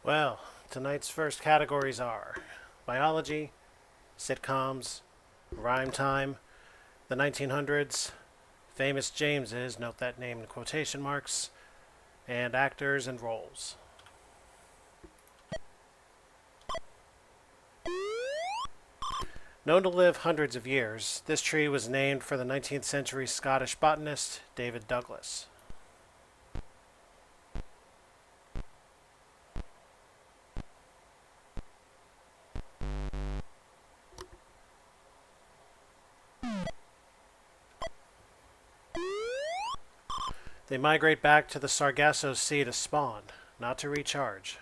Well, tonight's first categories are biology, sitcoms, rhyme time, the 1900s, famous Jameses, note that name in quotation marks, and actors and roles. Known to live hundreds of years, this tree was named for the 19th century Scottish botanist David Douglas. They migrate back to the Sargasso Sea to spawn, not to recharge.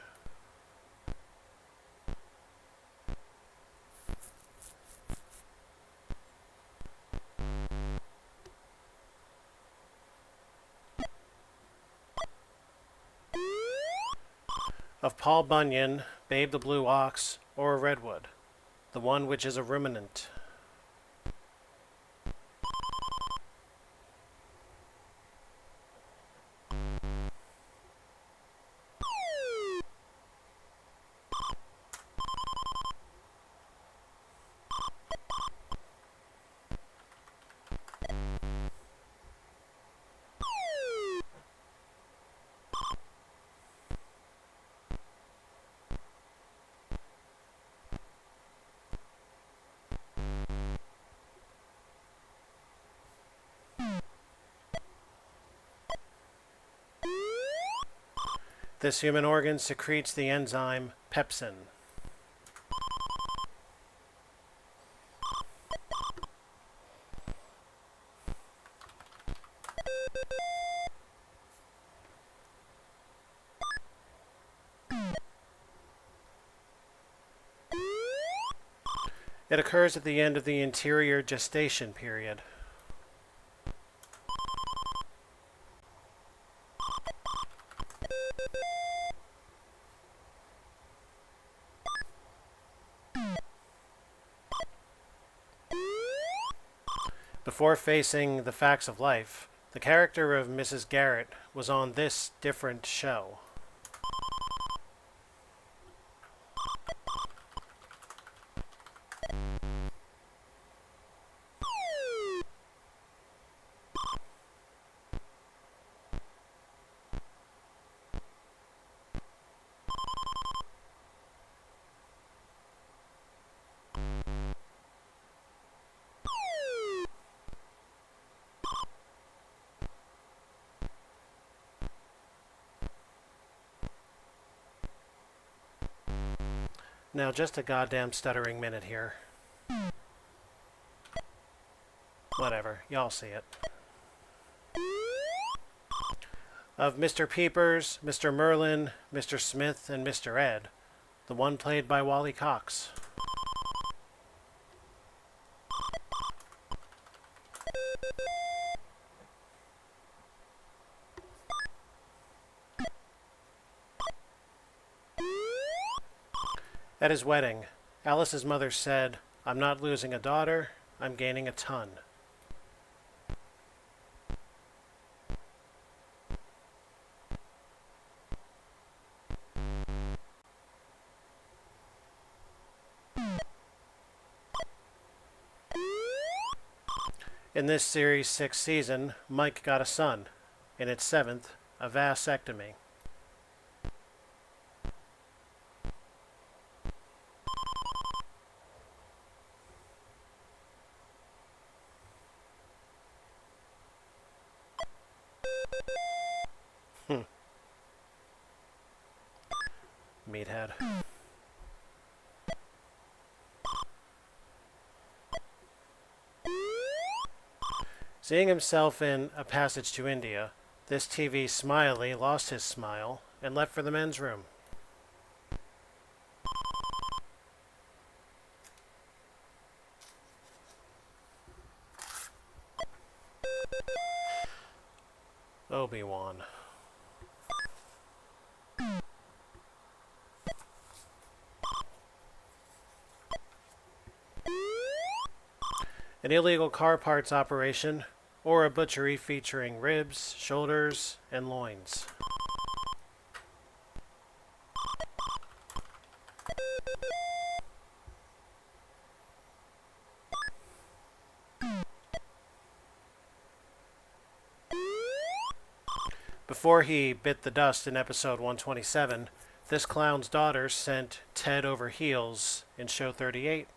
Of Paul Bunyan, Babe the Blue Ox, or a redwood, the one which is a ruminant. This human organ secretes the enzyme pepsin. It occurs at the end of the interior gestation period. Before facing the facts of life, the character of Mrs. Garrett was on this different show. Now, just a goddamn stuttering minute here. Whatever, y'all see it. Of Mr. Peepers, Mr. Merlin, Mr. Smith, and Mr. Ed, the one played by Wally Cox. At his wedding, Alice's mother said, "I'm not losing a daughter, I'm gaining a ton." In this series' sixth season, Mike got a son. In its seventh, a vasectomy. Meathead. Seeing himself in A Passage to India, this TV Smiley lost his smile and left for the men's room. Obi-Wan. An illegal car parts operation, or a butchery featuring ribs, shoulders, and loins. Before he bit the dust in episode 127, this clown's daughter sent Ted over heels in show 38.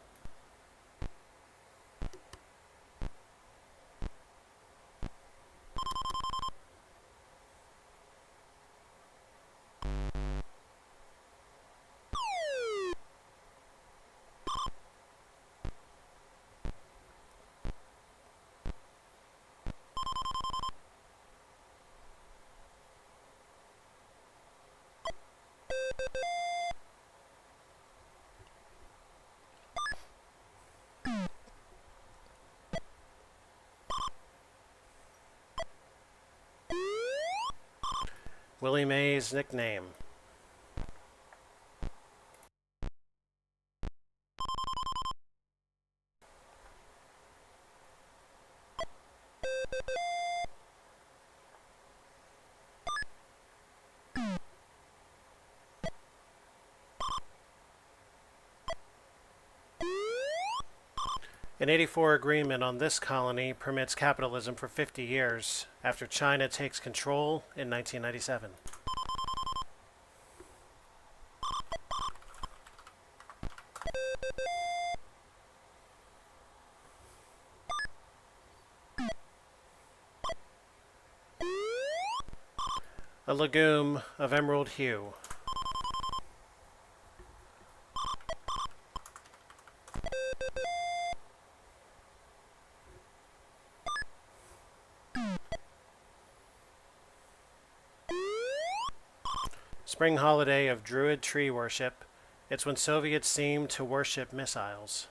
Willie Mays' nickname. An 84 agreement on this colony permits capitalism for 50 years after China takes control in 1997. A legume of emerald hue. Spring holiday of Druid tree worship. It's when Soviets seem to worship missiles.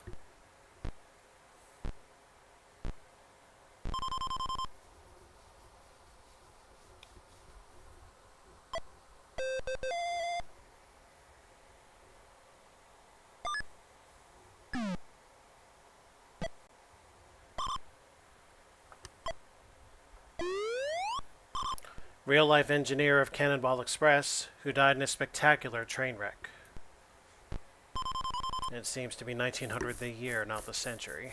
Real-life engineer of Cannonball Express, who died in a spectacular train wreck. It seems to be 1900 the year, not the century.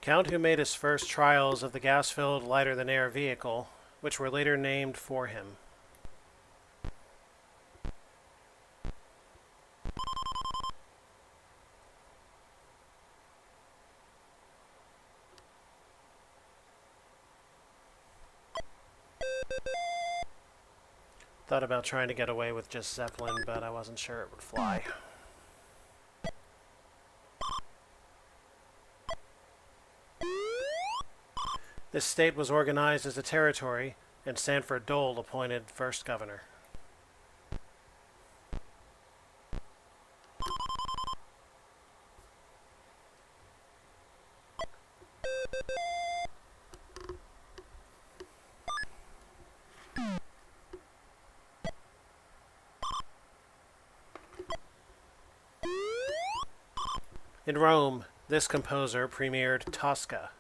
Count who made his first trials of the gas-filled lighter-than-air vehicle, which were later named for him. Thought about trying to get away with just Zeppelin, but I wasn't sure it would fly. This state was organized as a territory, and Sanford Dole appointed first governor. In Rome, this composer premiered Tosca.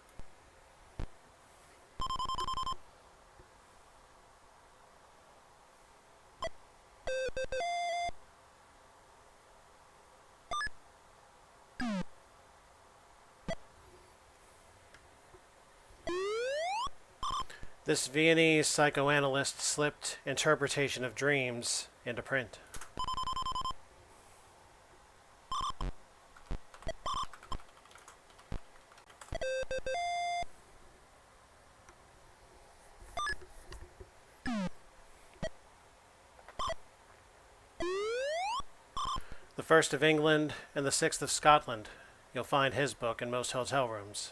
This Viennese psychoanalyst slipped Interpretation of Dreams into print. The first of England and the sixth of Scotland. You'll find his book in most hotel rooms.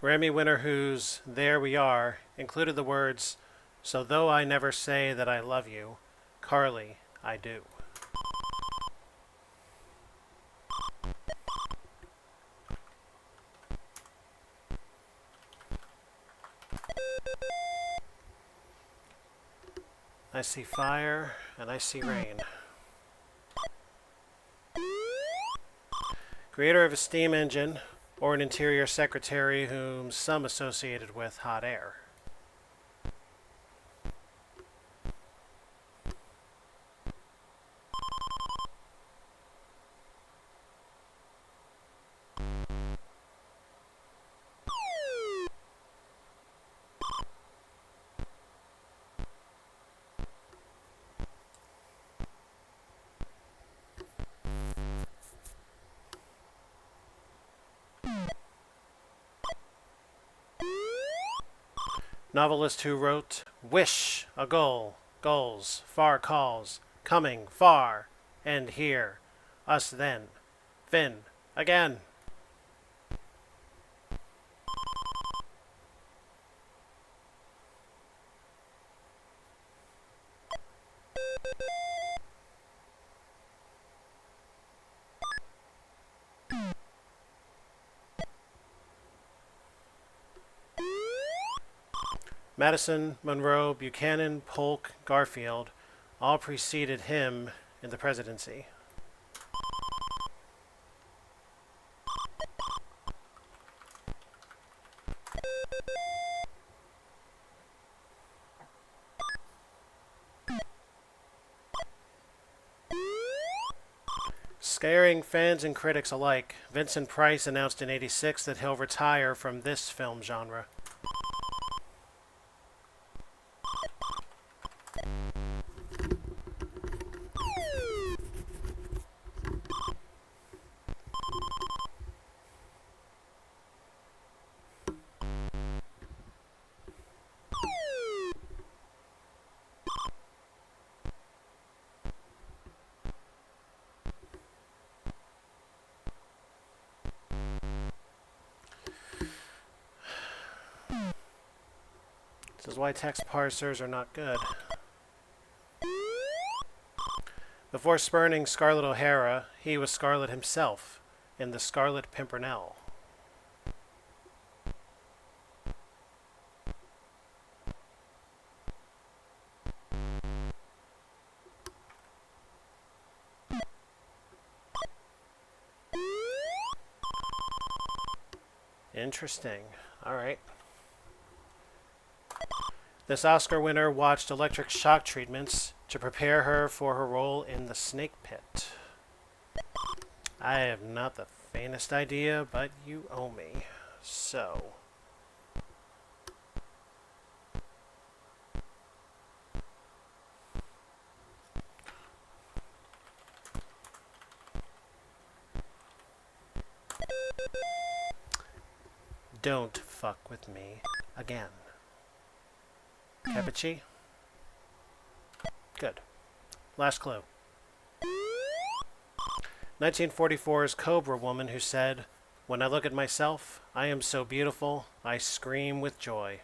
Grammy winner whose There We Are included the words, So though I never say that I love you, Carly, I do. I see fire and I see rain. Creator of a steam engine or an interior secretary whom some associated with hot air. Novelist who wrote Wish, a goal, goals, far calls, coming, far, and here, us then, Finn, again. Madison, Monroe, Buchanan, Polk, Garfield all preceded him in the presidency. Scaring fans and critics alike, Vincent Price announced in '86 that he'll retire from this film genre. This is why text parsers are not good. Before spurning Scarlett O'Hara, he was Scarlett himself in The Scarlet Pimpernel. Interesting. All right. This Oscar winner watched electric shock treatments to prepare her for her role in The Snake Pit. I have not the faintest idea, but you owe me. So. Don't fuck with me again. Capichi? Good. Last clue. 1944's Cobra woman who said, "When I look at myself, I am so beautiful, I scream with joy."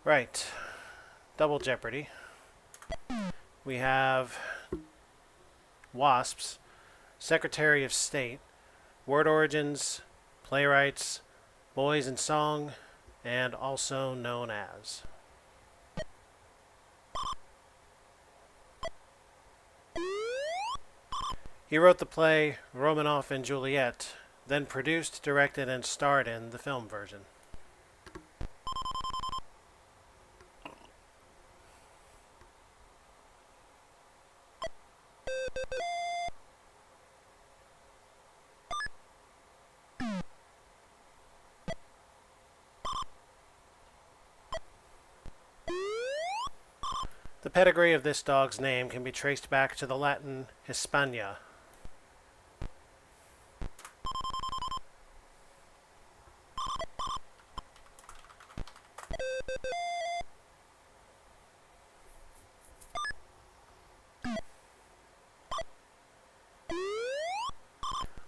Right. Double Jeopardy. We have WASPs, Secretary of State, word origins, playwrights, boys in song, and also known as. He wrote the play Romanoff and Juliet, then produced, directed, and starred in the film version. The pedigree of this dog's name can be traced back to the Latin Hispania.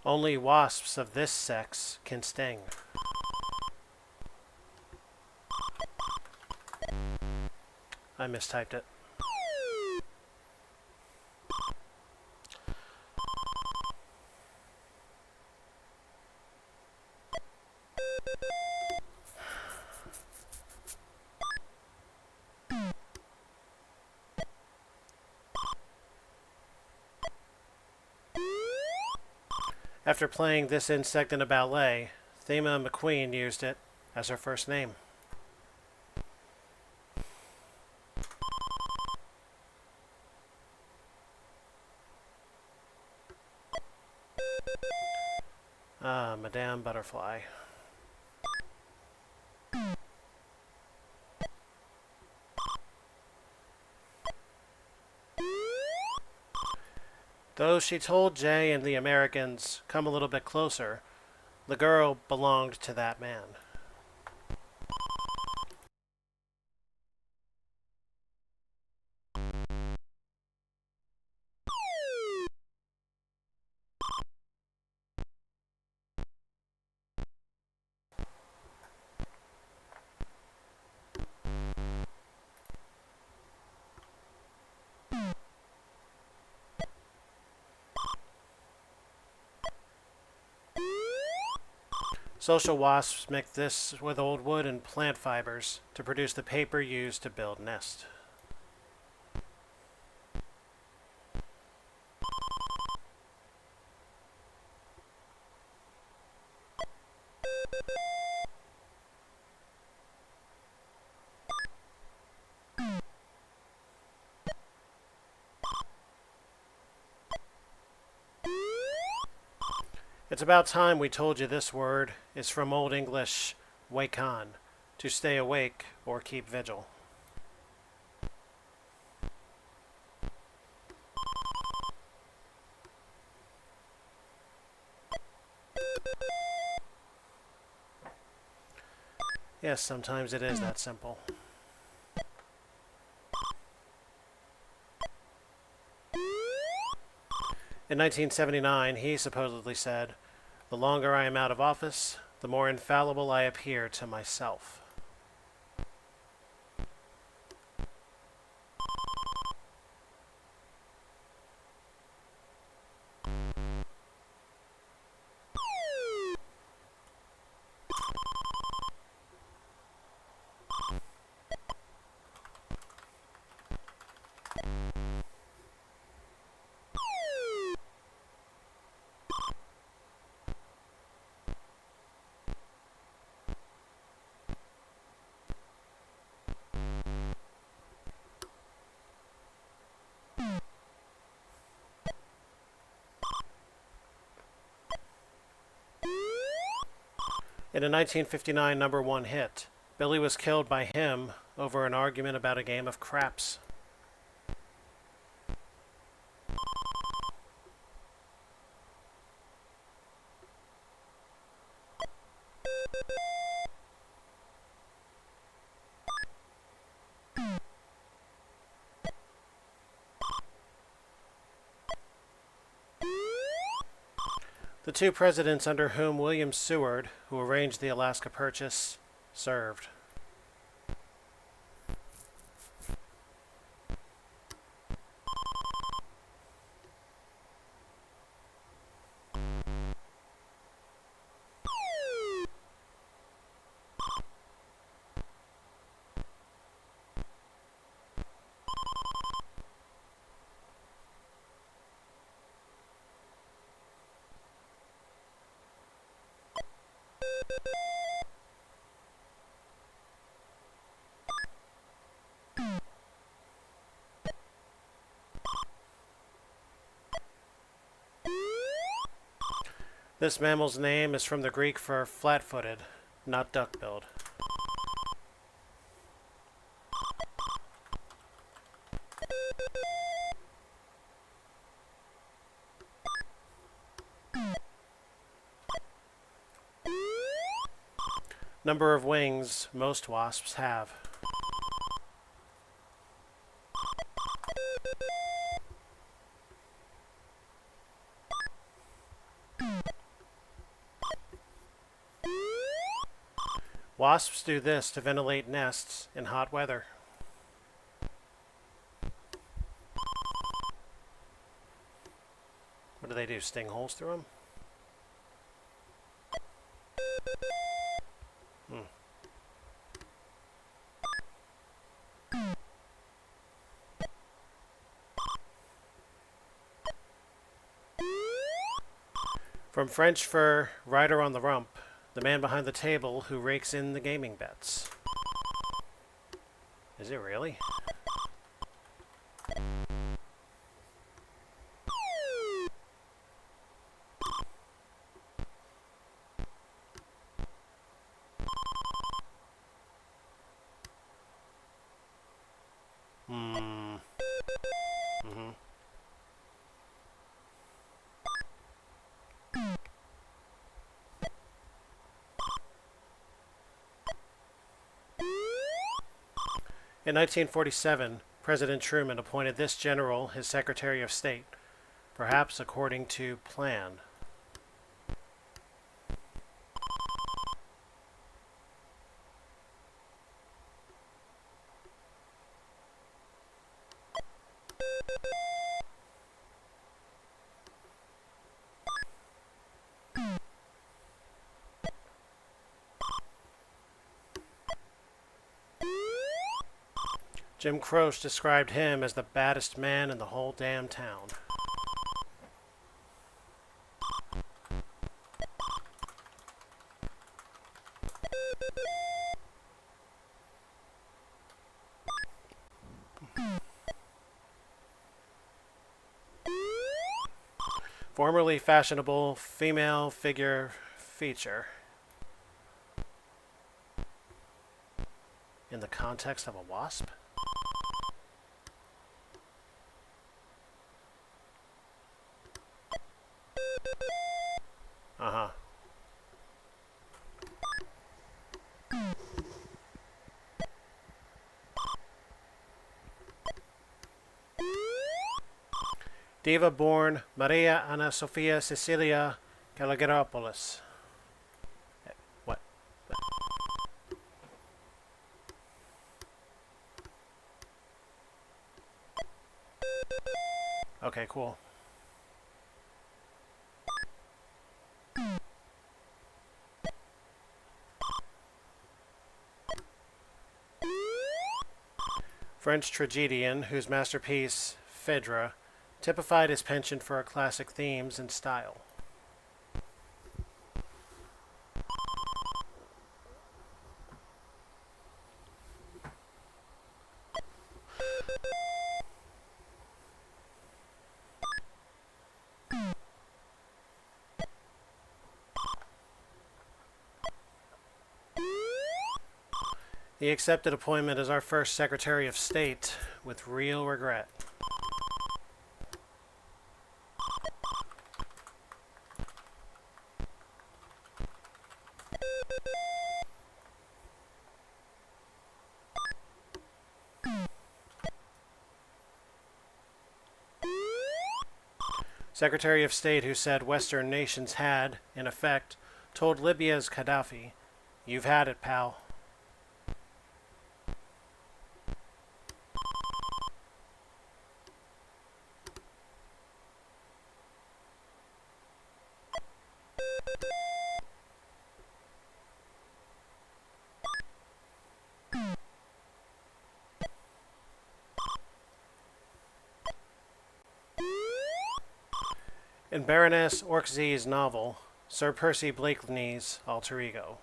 Only wasps of this sex can sting. I mistyped it. After playing this insect in a ballet, Thema McQueen used it as her first name. Ah, Madame Butterfly. Though she told Jay and the Americans, "Come a little bit closer," the girl belonged to that man. Social wasps mix this with old wood and plant fibers to produce the paper used to build nests. It's about time we told you this word is from Old English wake on, to stay awake or keep vigil. Yes, sometimes it is that simple. In 1979, he supposedly said, "The longer I am out of office, the more infallible I appear to myself." In a 1959 #1 hit, Billy was killed by him over an argument about a game of craps. The two presidents under whom William Seward, who arranged the Alaska Purchase, served. This mammal's name is from the Greek for flat-footed, not duck-billed. Number of wings most wasps have. Wasps do this to ventilate nests in hot weather. What do they do? Sting holes through them? Hmm. From French for rider on the rump, the man behind the table who rakes in the gaming bets. Is it really? Hmm. Mm-hmm. In 1947, President Truman appointed this general his Secretary of State, perhaps according to plan. Jim Croce described him as the baddest man in the whole damn town. Formerly fashionable female figure feature. In the context of a wasp? Uh-huh. Diva born Maria Anna Sofia Cecilia Kalogeropoulos. What? Okay, cool. French tragedian whose masterpiece, Phèdre, typified his penchant for classic themes and style. He accepted appointment as our first Secretary of State with real regret. Secretary of State who said Western nations had, in effect, told Libya's Gaddafi, "You've had it, pal." In Baroness Orczy novel, Sir Percy Blakeney's alter ego.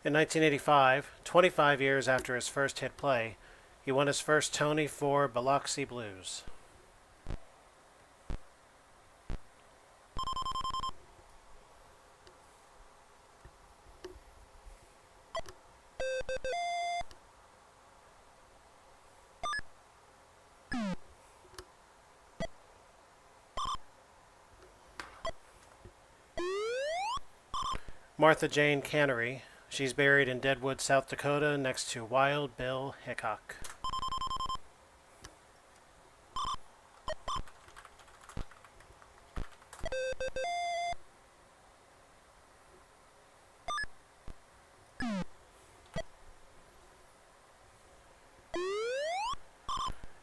In 1985, 25 years after his first hit play, he won his first Tony for Biloxi Blues. Martha Jane Cannery. She's buried in Deadwood, South Dakota, next to Wild Bill Hickok.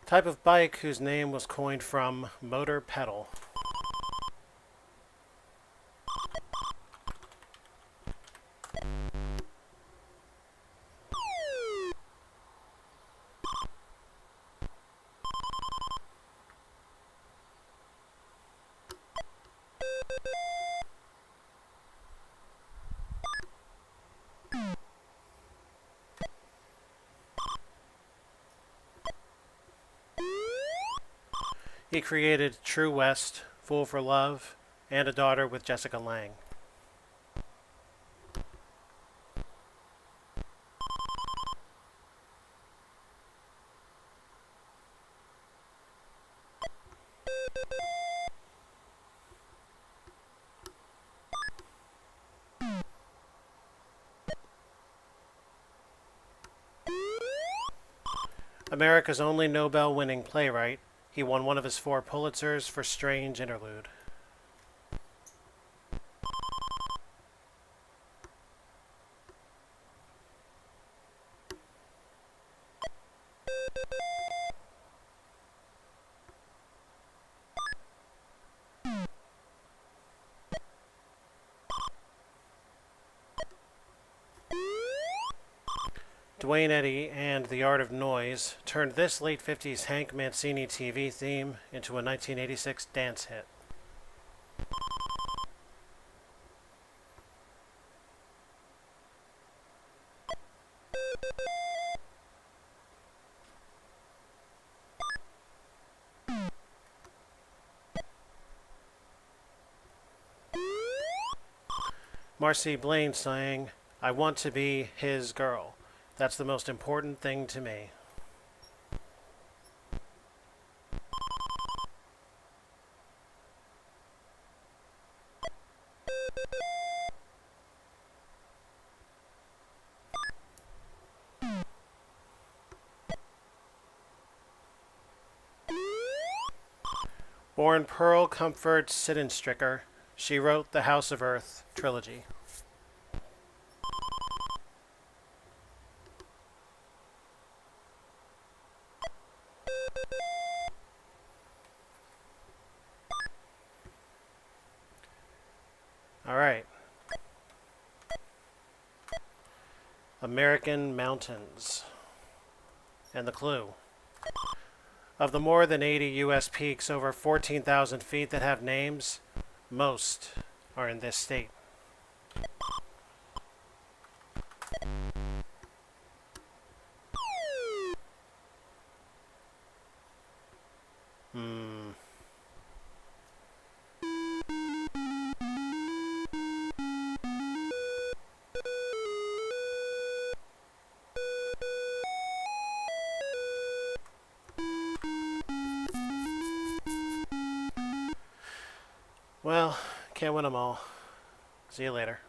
Type of bike whose name was coined from motor pedal. He created True West, Fool for Love, and a daughter with Jessica Lange. America's only Nobel-winning playwright, he won one of his 4 Pulitzers for Strange Interlude. Dwayne Eddy and The Art of Noise turned this late 50s Hank Mancini TV theme into a 1986 dance hit. Marcy Blaine sang, "I want to be his girl. That's the most important thing to me." Born Pearl Comfort Sidenstricker, she wrote the House of Earth trilogy. All right. American mountains. And the clue. Of the more than 80 U.S. peaks over 14,000 feet that have names, most are in this state. Well, can't win them all. See you later.